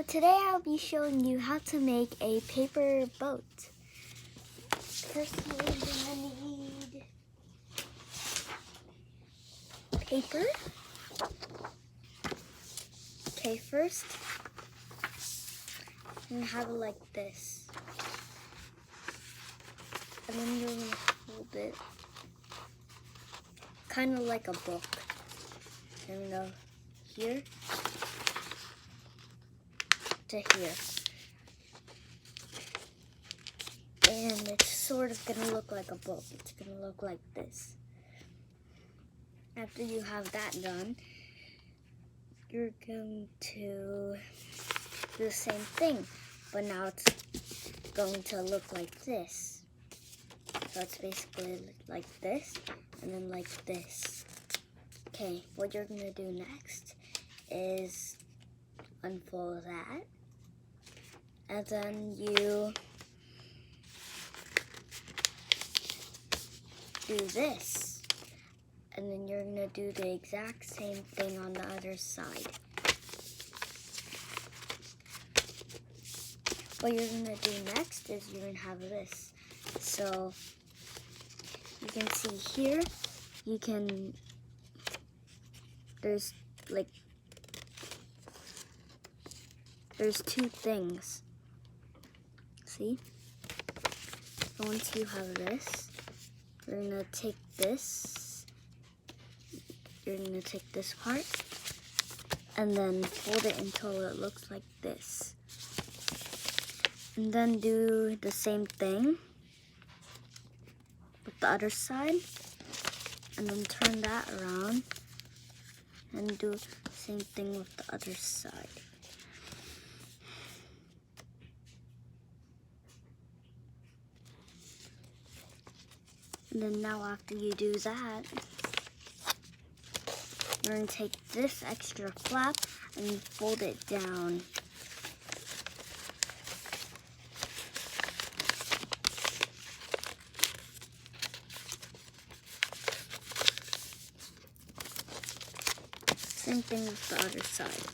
So today I'll be showing you how to make a paper boat. First you're gonna need paper. Okay, first you're gonna have it like this. And then you're gonna hold it kind of like a book. And go here to here. And it's sort of gonna look like a book. It's gonna look like this. After you have that done, you're going to do the same thing, but now it's going to look like this. So it's basically like this, and then like this. Okay, what you're gonna do next is unfold that, and then you do this, and then you're gonna do the exact same thing on the other side. What you're gonna do next is you're gonna have this. So you can see here, there's two things. See? So once you have this, you're gonna take this, part, and then fold it until it looks like this. And then do the same thing with the other side, and then turn that around and do the same thing with the other side. And then now after you do that, you're going to take this extra flap and fold it down. Same thing with the other side.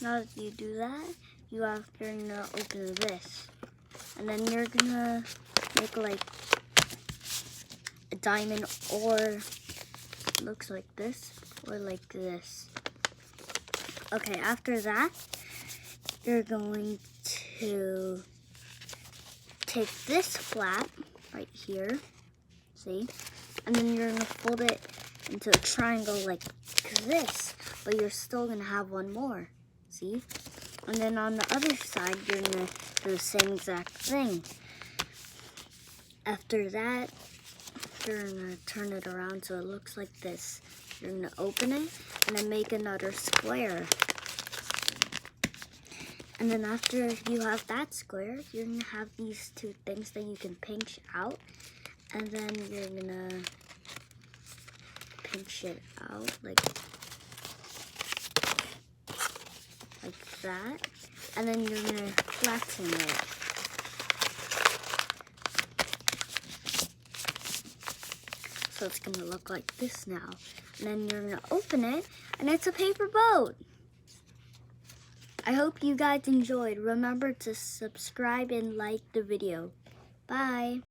Now that you do that, you're gonna open this. And then you're gonna make like a diamond, or looks like this, or like this. Okay, after that, you're going to take this flap right here, see? And then you're gonna fold it into a triangle like this, but you're still gonna have one more, see? And then on the other side, you're gonna do the same exact thing. After that, you're gonna turn it around so it looks like this. You're gonna open it and then make another square. And then after you have that square, you're gonna have these two things that you can pinch out. And then you're gonna pinch it out like that. And then you're gonna flatten it. So it's gonna look like this now. And then you're gonna open it, and it's a paper boat. I hope you guys enjoyed. Remember to subscribe and like the video. Bye.